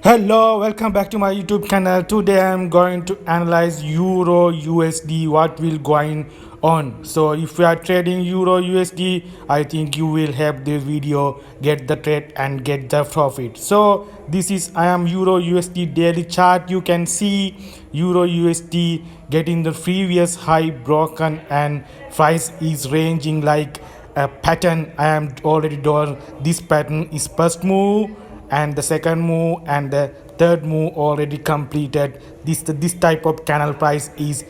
Hello, welcome back to my YouTube channel. Today I'm going to analyze Euro USD, what will going on. So if you are trading Euro USD, I think you will have this video, get the trade and get the profit. So this is I am Euro USD daily chart. You can see Euro USD getting the previous high broken and price is ranging like a pattern. I am already done. This pattern is first move and the second move and the third move already completed. This type of candle price is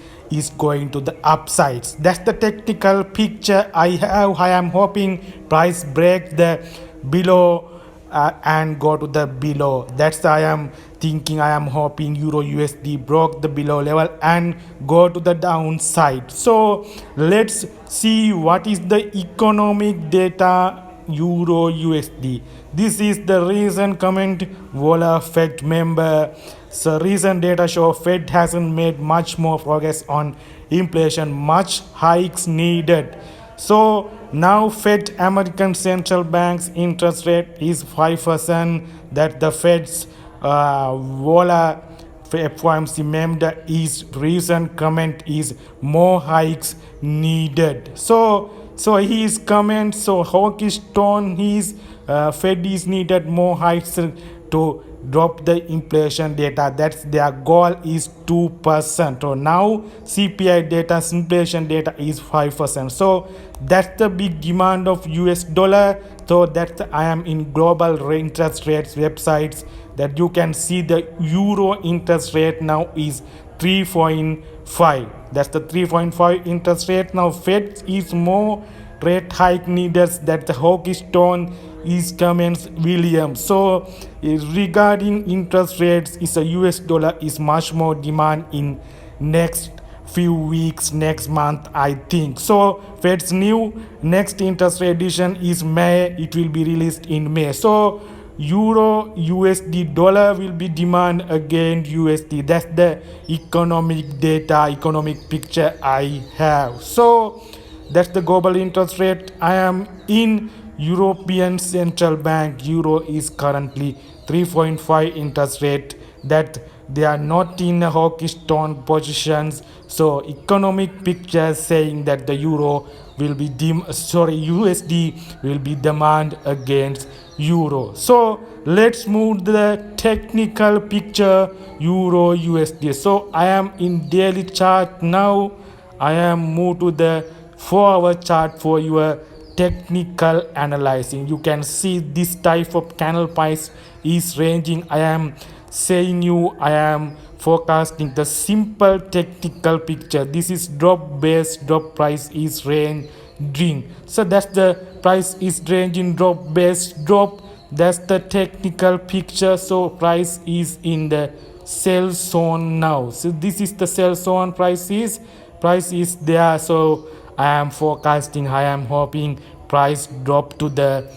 going to the upsides. That's the technical picture I have. I am hoping price break the below and go to the below. That's I am thinking. I am hoping Euro USD broke the below level and go to the downside. So let's see what is the economic data Euro USD. This is the recent comment Vola Fed member. So recent data show Fed hasn't made much more progress on inflation, much hikes needed. So now Fed American Central Bank's interest rate is 5%. That the Fed's Vola FOMC member is recent comment is more hikes needed. So his comment, so hawkish tone, his Fed is needed more hikes to drop the inflation data. That's their goal is 2%. So now CPI data, inflation data is 5%. So that's the big demand of US dollar. So that's I am in global interest rates websites that you can see the euro interest rate now is 3.5. That's the 3.5 interest rate. Now Fed is more rate hike needed. That the hawkish tone is comments Williams. So regarding interest rates, is a US dollar is much more demand in next few weeks, next month, I think. So Fed's new next interest rate decision is May. It will be released in May. So Euro USD dollar will be demand against USD. That's the economic data, economic picture I have. So that's the global interest rate. I am in European Central Bank. Euro is currently 3.5 interest rate. That they are not in a hawkish tone positions. So economic picture saying that the euro will be USD will be demand against euro. So let's move to the technical picture euro USD. So I am in daily chart now. I am moved to the 4-hour chart for your technical analyzing. You can see this type of candle price is ranging. I am saying you I am forecasting the simple technical picture. This is drop base, drop price is ranging. So that's the price is ranging, drop base, drop. That's the technical picture. So price is in the sell zone now. So this is the sell zone. Price is there. So I am forecasting, I am hoping price drop to the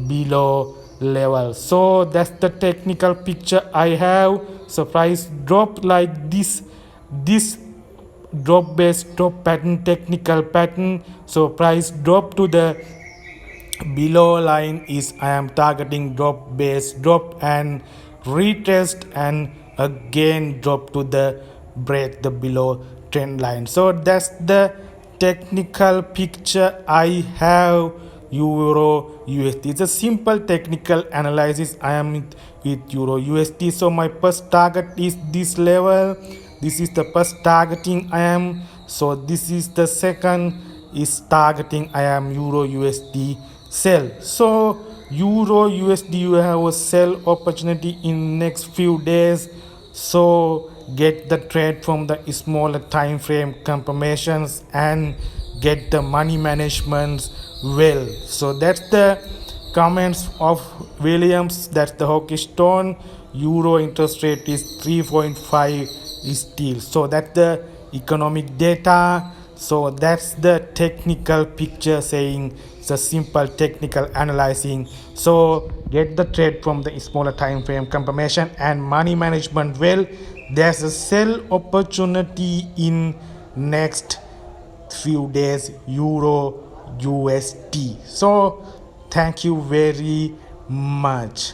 below level. So that's the technical picture I have. So price drop like this drop base, drop pattern, technical pattern. So price drop to the below line is I am targeting drop base, drop and retest and again drop to the break the below trend line. So that's the technical picture I have euro USD. It's a simple technical analysis. I am with euro USD. So my first target is this level. This is the first targeting I am. So this is the second is targeting I am euro USD sell. So euro USD you have a sell opportunity in next few days. So get the trade from the smaller time frame confirmations and get the money management well. So that's the comments of Williams. That's the hawkish tone. Euro interest rate is 3.5 still. So that's the economic data. So that's the technical picture saying it's a simple technical analyzing. So get the trade from the smaller time frame confirmation and money management well. There's a sell opportunity in next few days euro USD. So thank you very much.